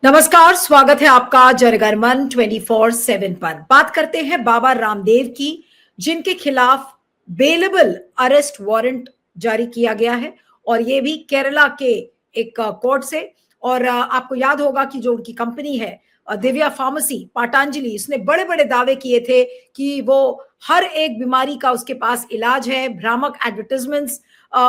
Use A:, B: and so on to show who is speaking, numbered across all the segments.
A: नमस्कार, स्वागत है आपका जनगणमन 24/7 पर। बात करते हैं बाबा रामदेव की, जिनके खिलाफ बेलेबल अरेस्ट वारंट जारी किया गया है और ये भी केरला के एक कोर्ट से। और आपको याद होगा कि जो उनकी कंपनी है दिव्या फार्मेसी पतंजलि, इसने बड़े बड़े दावे किए थे कि वो हर एक बीमारी का उसके पास इलाज है। भ्रामक एडवर्टाइजमेंट्स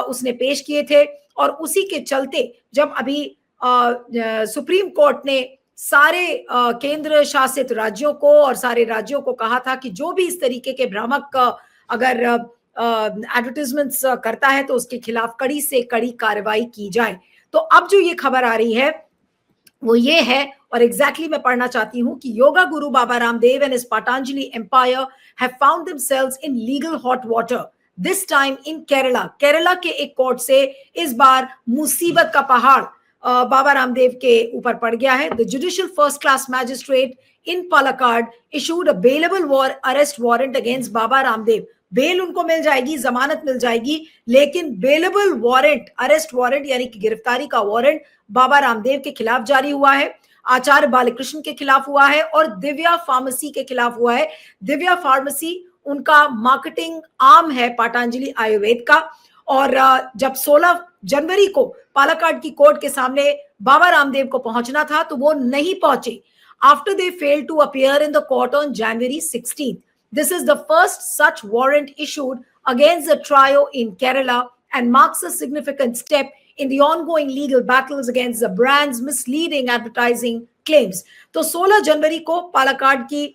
A: उसने पेश किए थे और उसी के चलते जब अभी सुप्रीम कोर्ट ने सारे केंद्र शासित राज्यों को और सारे राज्यों को कहा था कि जो भी इस तरीके के भ्रामक अगर एडवर्टाइजमेंट्स करता है तो उसके खिलाफ कड़ी से कड़ी कार्रवाई की जाए। तो अब जो ये खबर आ रही है वो ये है, और एग्जैक्टली मैं पढ़ना चाहती हूं कि yoga guru Baba Ramdev and his Patanjali empire have found themselves in legal hot water this time in Kerala. Kerala के एक कोर्ट से इस बार मुसीबत का पहाड़ बाबा रामदेव के ऊपर पड़ गया है। The judicial first class magistrate in Palakkad issued a bailable arrest warrant against Baba Ramdev. Bail उनको मिल जाएगी, जमानत मिल जाएगी, लेकिन बेलेबल वारंट, अरेस्ट वारंट यानी कि गिरफ्तारी का वारंट बाबा रामदेव के खिलाफ जारी हुआ है, आचार्य बालकृष्ण के खिलाफ हुआ है और दिव्या फार्मेसी के खिलाफ हुआ है। दिव्या फार्मेसी उनका मार्केटिंग आर्म है पतंजलि आयुर्वेद का। और जब 16 जनवरी को पालक्काड की कोर्ट के सामने बाबा रामदेव को पहुंचना था तो वो नहीं पहुंचे after they failed to appear in the court on January 16th. This is the first such warrant issued against the trio in Kerala and marks a significant step in the ongoing legal battles against the brand's misleading advertising claims. तो 16 जनवरी को पालक्काड की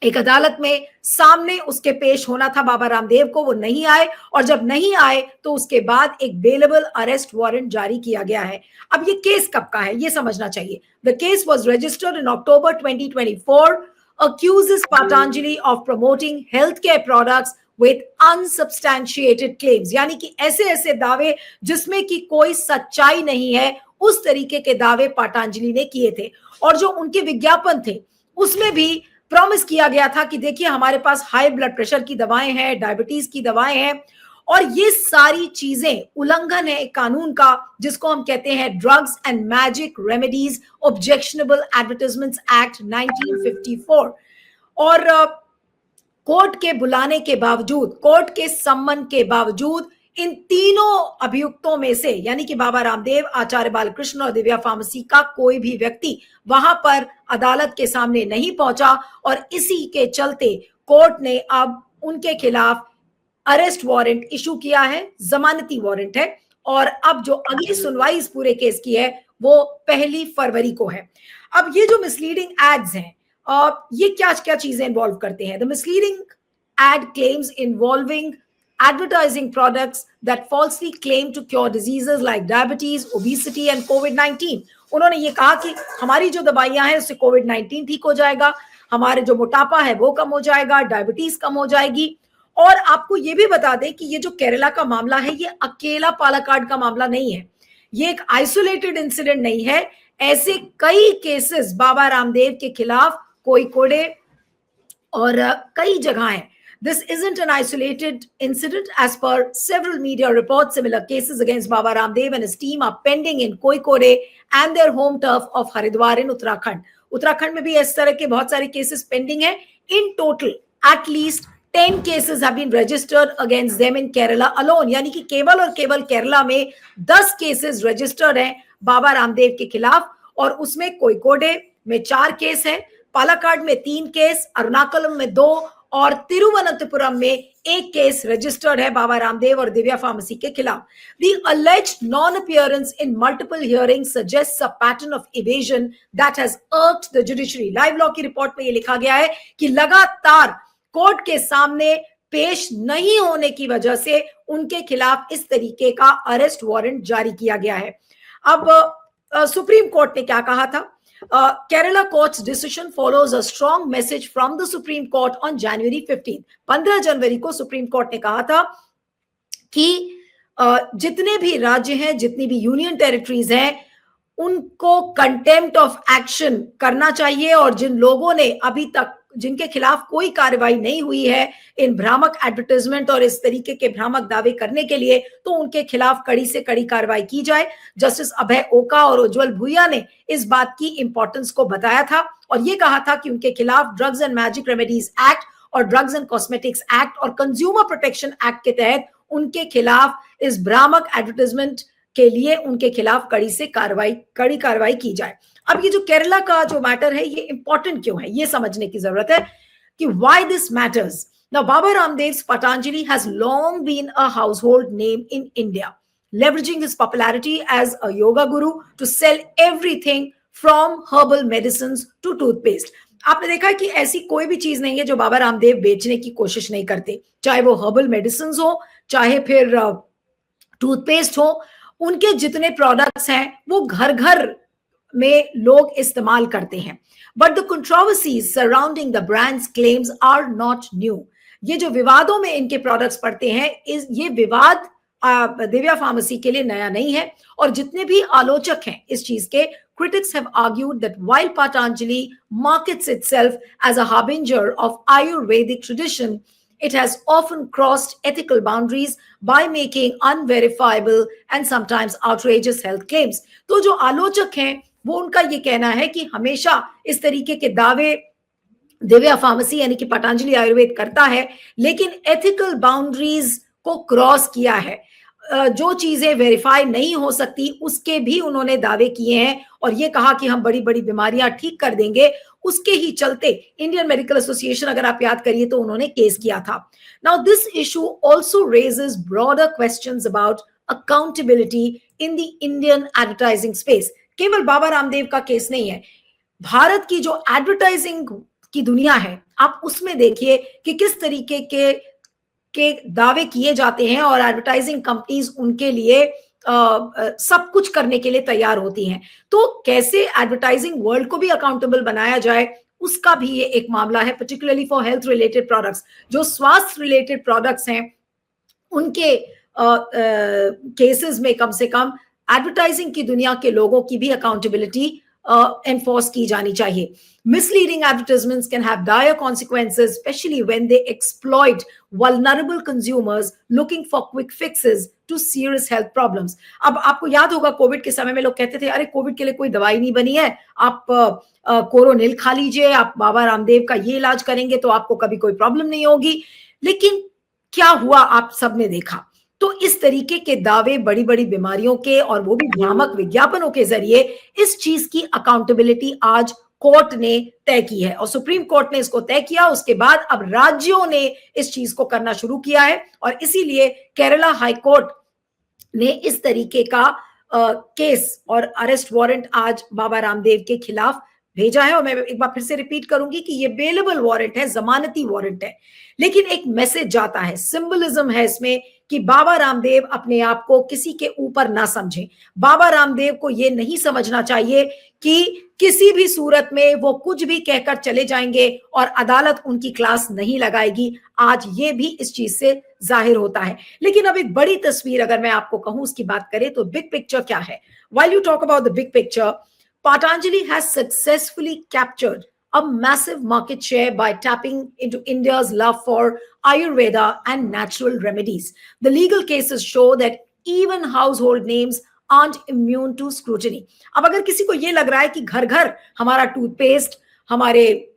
A: एक अदालत में सामने उसके पेश होना था बाबा रामदेव को, वो नहीं आए और जब नहीं आए तो उसके बाद एक बेलेबल अरेस्ट वारंट जारी किया गया है। अब ये केस कब का है ये समझना चाहिए। The case was registered in October 2024, accuses Patanjali of promoting healthcare products with unsubstantiated claims, यानी कि ऐसे ऐसे दावे जिसमें कि कोई सच्चाई नहीं है, उस तरीके के दावे पतंजलि ने किए थे। और जो उनके विज्ञापन थे उसमें भी प्रॉमिस किया गया था कि देखिए हमारे पास हाई ब्लड प्रेशर की दवाएं हैं, डायबिटीज की दवाएं हैं, और ये सारी चीजें उल्लंघन है कानून का जिसको हम कहते हैं drugs and magic remedies objectionable advertisements act 1954। और कोर्ट के बुलाने के बावजूद, कोर्ट के सम्मन के बावजूद इन तीनों अभियुक्तों में से यानी कि बाबा रामदेव, आचार्य बालकृष्ण और दिव्या फार्मेसी का कोई भी व्यक्ति वहां पर अदालत के सामने नहीं पहुंचा और इसी के चलते कोर्ट ने अब उनके खिलाफ अरेस्ट वारंट इशू किया है, जमानती वारंट है। और अब जो अगली सुनवाई इस पूरे केस की है वो 1 फरवरी को है। अब ये जो मिसलीडिंग एड्स हैं, ये क्या क्या चीजें इन्वॉल्व करते हैं। The misleading ad claims involving advertising products that falsely claim to cure diseases like diabetes, obesity and COVID-19. उन्होंने ये कहा कि हमारी जो दवाइयां हैं उससे COVID-19 ठीक हो जाएगा, हमारे जो मोटापा है वो कम हो जाएगा, डायबिटीज कम हो जाएगी। और आपको ये भी बता दें कि ये जो केरला का मामला है ये अकेला पालक्काड का मामला नहीं है, ये एक आइसोलेटेड इंसिडेंट नहीं है। ऐसे कई केसेस बाबा रामदेव के खिलाफ कोझिकोड और कई जगह हैं। This isn't an isolated incident. As per several media reports, similar cases against Baba Ramdev and his team are pending in Kozhikode and their home turf of Haridwar in Uttarakhand. Uttarakhand में भी इस तरह के बहुत सारे केसेस पेंडिंग हैं। In total, at least 10 cases have been registered against them in Kerala alone. यानी कि केवल और केवल केरला में 10 केसेस रजिस्टर्ड हैं बाबा रामदेव के खिलाफ, और उसमें कोझिकोड में 4 केस है, पालक्काड में 3 केस, अरुणाचलम में 2 और तिरुवनंतपुरम में 1 केस रजिस्टर्ड है बाबा रामदेव और दिव्या फार्मेसी के खिलाफ। The alleged non-appearance in multiple hearings suggests a pattern of evasion that has irked the judiciary. Live law की रिपोर्ट में ये लिखा गया है कि लगातार कोर्ट के सामने पेश नहीं होने की वजह से उनके खिलाफ इस तरीके का अरेस्ट वारंट जारी किया गया है। अब सुप्रीम कोर्ट ने क्या कहा था? Kerala court's decision follows a strong message from the Supreme Court on January 15th. 15 जनवरी को सुप्रीम कोर्ट ने कहा था कि जितने भी राज्य हैं, जितनी भी यूनियन टेरिटरीज हैं, उनको कंटेम्प्ट ऑफ एक्शन करना चाहिए और जिन लोगों ने अभी तक जिनके खिलाफ कोई कार्रवाई नहीं हुई है इन भ्रामक एडवर्टाइजमेंट और इस तरीके के भ्रामक दावे करने के लिए, तो उनके खिलाफ कड़ी से कड़ी कार्रवाई की जाए। जस्टिस अभय ओका और उज्जवल भूया ने इस बात की इंपॉर्टेंस को बताया था और ये कहा था कि उनके खिलाफ drugs and magic remedies act और ड्रग्स एंड कॉस्मेटिक्स एक्ट और कंज्यूमर प्रोटेक्शन एक्ट के तहत उनके खिलाफ इस भ्रामक एडवर्टाइजमेंट के लिए उनके खिलाफ कड़ी कार्रवाई की जाए। अब ये जो केरला का जो मैटर है ये इंपॉर्टेंट क्यों है, ये समझने की जरूरत है कि why this matters. Now Baba Ramdev's Patanjali has long been a household name in India, leveraging his popularity as a yoga guru to sell everything from herbal medicines to toothpaste. आपने देखा है कि ऐसी कोई भी चीज नहीं है जो बाबा रामदेव बेचने की कोशिश नहीं करते, चाहे वो हर्बल मेडिसिन हो, चाहे फिर टूथपेस्ट हो। उनके जितने प्रोडक्ट्स हैं वो घर घर में लोग इस्तेमाल करते हैं। But the controversies surrounding the brands claims are not new. ये जो विवादों में इनके प्रोडक्ट्स पड़ते हैं, ये विवाद दिव्या फार्मेसी के लिए नया नहीं है। और जितने भी आलोचक हैं इस चीज के, critics have argued that while Patanjali markets itself as a harbinger of Ayurvedic tradition, it has often crossed ethical boundaries by making unverifiable and sometimes outrageous health claims. तो जो आलोचक हैं वो उनका ये कहना है कि हमेशा इस तरीके के दावे दिव्या फार्मेसी यानी कि पतंजलि आयुर्वेद करता है, लेकिन एथिकल बाउंड्रीज को क्रॉस किया है। जो चीजें वेरीफाई नहीं हो सकती उसके भी उन्होंने दावे किए हैं और ये कहा कि हम बड़ी बड़ी बीमारियां ठीक कर देंगे। उसके ही चलते इंडियन मेडिकल एसोसिएशन, अगर आप याद करिए तो उन्होंने केस किया था। Now this issue also raises broader questions about accountability in the Indian advertising space. केवल बाबा रामदेव का केस नहीं है, भारत की जो एडवर्टाइजिंग की दुनिया है आप उसमें देखिए कि किस तरीके के दावे किए जाते हैं और एडवर्टाइजिंग कंपनीज उनके लिए सब कुछ करने के लिए तैयार होती हैं। तो कैसे एडवर्टाइजिंग वर्ल्ड को भी अकाउंटेबल बनाया जाए उसका भी ये एक मामला है, particularly for health related products. जो स्वास्थ्य रिलेटेड प्रोडक्ट्स हैं उनके केसेस में कम से कम एडवर्टाइजिंग की दुनिया के लोगों की भी अकाउंटेबिलिटी enforce की जानी चाहिए। Misleading advertisements can have dire consequences, especially when they exploit vulnerable consumers looking for quick fixes to serious health problems. अब आपको याद होगा कोविड के समय में लोग कहते थे अरे कोविड के लिए कोई दवाई नहीं बनी है, आप कोरोनिल खा लीजिए, आप बाबा रामदेव का ये इलाज करेंगे तो आपको कभी कोई प्रॉब्लम नहीं होगी। लेकिन क्या हुआ आप सबने देखा। तो इस तरीके के दावे बड़ी बड़ी बीमारियों के और वो भी भ्रामक विज्ञापनों के जरिए इस चीज की अकाउंटेबिलिटी आज कोर्ट ने तय की है और सुप्रीम कोर्ट ने इसको तय किया। उसके बाद अब राज्यों ने इस चीज को करना शुरू किया है और इसीलिए केरला हाई कोर्ट ने इस तरीके का केस और अरेस्ट वारंट आज बाबा रामदेव के खिलाफ भेजा है। और मैं एक बार फिर से रिपीट करूंगी कि ये बेलेबल वारंट है, जमानती वारंट है, लेकिन एक मैसेज जाता है, सिंबलिज्म है इसमें कि बाबा रामदेव अपने आप को किसी के ऊपर ना समझें। बाबा रामदेव को ये नहीं समझना चाहिए कि किसी भी सूरत में वो कुछ भी कहकर चले जाएंगे और अदालत उनकी क्लास नहीं लगाएगी। आज ये भी इस चीज से जाहिर होता है। लेकिन अब एक बड़ी तस्वीर अगर मैं आपको कहूं उसकी बात करें तो बिग पिक्चर क्या है। While you talk about the big picture, Patanjali has successfully captured a massive market share by tapping into India's love for Ayurveda and natural remedies. The legal cases show that even household names aren't immune to scrutiny. अब अगर किसी को ये लग रहा है कि घर घर हमारा टूथपेस्ट, हमारे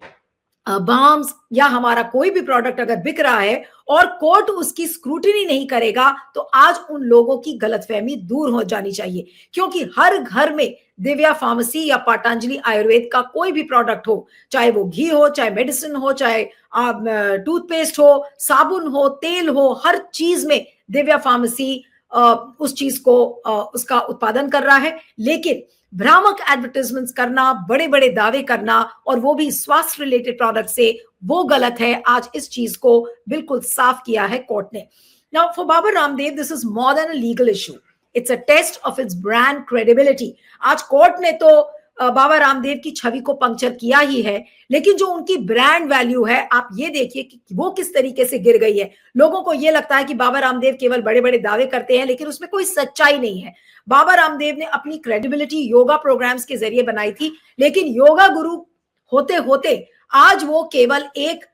A: बाम्स या हमारा कोई भी प्रोडक्ट अगर बिक रहा है और कोर्ट उसकी स्क्रूटिनी नहीं करेगा, तो आज उन लोगों की गलतफहमी दूर हो जानी चाहिए। क्योंकि हर घर में दिव्या फार्मेसी या पतंजलि आयुर्वेद का कोई भी प्रोडक्ट हो, चाहे वो घी हो, चाहे मेडिसिन हो, चाहे टूथपेस्ट हो, साबुन हो, तेल हो, हर चीज में दिव्या फार्मेसी उस चीज को उसका उत्पादन कर रहा है। लेकिन भ्रामक एडवर्टाइजमेंट्स करना, बड़े बड़े दावे करना और वो भी स्वास्थ्य रिलेटेड प्रोडक्ट से, वो गलत है। आज इस चीज को बिल्कुल साफ किया है कोर्ट ने। Now for Baba Ramdev this is more than a legal issue, it's a test of its brand credibility. आज कोर्ट ने तो बाबा रामदेव की छवि को पंक्चर किया ही है, लेकिन जो उनकी ब्रांड वैल्यू है आप ये देखिए कि वो किस तरीके से गिर गई है। लोगों को ये लगता है कि बाबा रामदेव केवल बड़े बड़े दावे करते हैं, लेकिन उसमें कोई सच्चाई नहीं है। बाबा रामदेव ने अपनी क्रेडिबिलिटी योगा प्रोग्राम्स के जरिए बनाई थी, लेकिन योगा गुरु होते होते आज वो केवल एक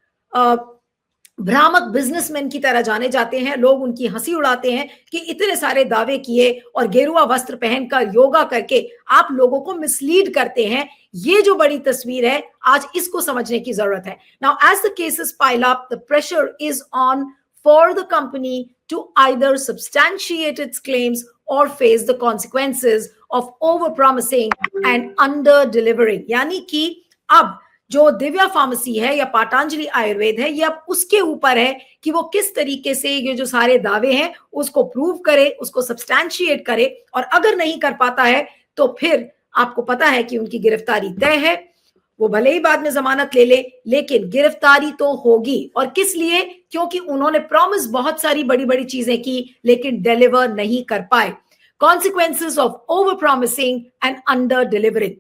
A: भ्रामक बिजनेसमैन की तरह जाने जाते हैं। लोग उनकी हंसी उड़ाते हैं कि इतने सारे दावे किए और गेरुआ वस्त्र पहनकर योगा करके आप लोगों को मिसलीड करते हैं। ये जो बड़ी तस्वीर है, आज इसको समझने की जरूरत है। Now as the cases pile up, the pressure is on for the company to either substantiate its claims और face the consequences of over promising and under delivering. यानी कि अब जो दिव्या फार्मेसी है या पतंजलि आयुर्वेद है, ये अब उसके ऊपर है कि वो किस तरीके से ये जो सारे दावे हैं उसको प्रूव करे, उसको सब्सटैंशिएट करे। और अगर नहीं कर पाता है तो फिर आपको पता है कि उनकी गिरफ्तारी तय है। वो भले ही बाद में जमानत ले ले, लेकिन गिरफ्तारी तो होगी। और किस लिए? क्योंकि उन्होंने प्रॉमिस बहुत सारी बड़ी बड़ी चीजें की लेकिन डिलीवर नहीं कर पाए। Consequences of over promising and under delivering.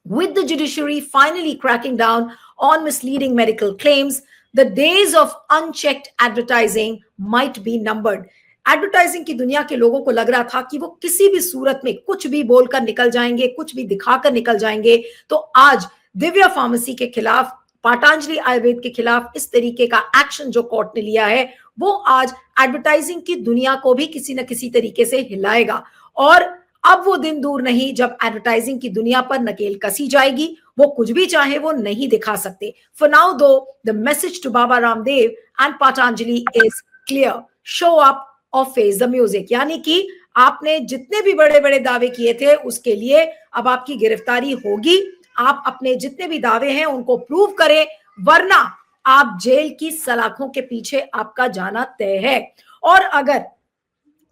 A: With the judiciary finally cracking down on misleading medical claims, the days of unchecked advertising might be numbered. Advertising की दुनिया के लोगों को लग रहा था कि वो किसी भी सूरत में कुछ भी बोलकर निकल जाएंगे, कुछ भी दिखाकर निकल जाएंगे। तो आज दिव्या फार्मेसी के खिलाफ, पतंजलि आयुर्वेद के खिलाफ इस तरीके का एक्शन जो कोर्ट ने लिया है, वो आज एडवर्टाइजिंग की दुनिया को भी किसी न किसी तरीके से हिलाएगा। और अब वो दिन दूर नहीं जब एडवर्टाइजिंग की दुनिया पर नकेल कसी जाएगी। वो कुछ भी चाहे वो नहीं दिखा सकते। For now though the message to Baba Ramdev and Patanjali is clear, show up or face the music. यानी कि आपने जितने भी बड़े बड़े दावे किए थे उसके लिए अब आपकी गिरफ्तारी होगी। आप अपने जितने भी दावे हैं उनको प्रूव करें, वरना आप जेल की सलाखों के पीछे आपका जाना तय है। और अगर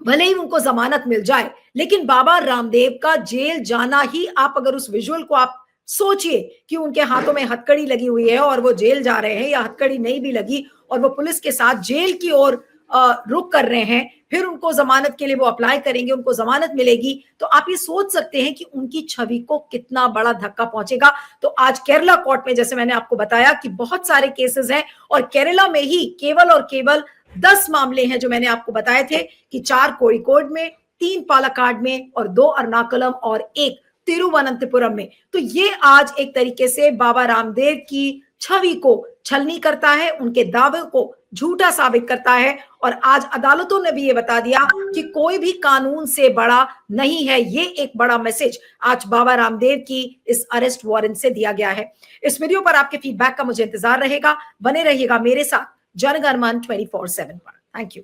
A: भले ही उनको जमानत मिल जाए, लेकिन बाबा रामदेव का जेल जाना ही, आप अगर उस विजुअल को आप सोचिए कि उनके हाथों में हथकड़ी लगी हुई है और वो जेल जा रहे हैं, या हथकड़ी नहीं भी लगी और वो पुलिस के साथ जेल की ओर रुख कर रहे हैं, फिर उनको जमानत के लिए वो अप्लाई करेंगे, उनको जमानत मिलेगी, तो आप ये सोच सकते हैं कि उनकी छवि को कितना बड़ा धक्का पहुंचेगा। तो आज केरला कोर्ट में, जैसे मैंने आपको बताया कि बहुत सारे केसेस हैं और केरला में ही केवल और केवल 10 मामले हैं जो मैंने आपको बताए थे कि 4 कोड़िकोड में, 3 पालक्काड में और 2 एर्नाकुलम और 1 तिरुवनंतपुरम में। तो ये आज एक तरीके से बाबा रामदेव की छवि को छलनी करता है, उनके दावे को झूठा साबित करता है। और आज अदालतों ने भी ये बता दिया कि कोई भी कानून से बड़ा नहीं है। ये एक बड़ा मैसेज आज बाबा रामदेव की इस अरेस्ट वारंट से दिया गया है। इस वीडियो पर आपके फीडबैक का मुझे इंतजार रहेगा। बने रहिएगा मेरे साथ जनगण मन 24/7 पर। Thank you.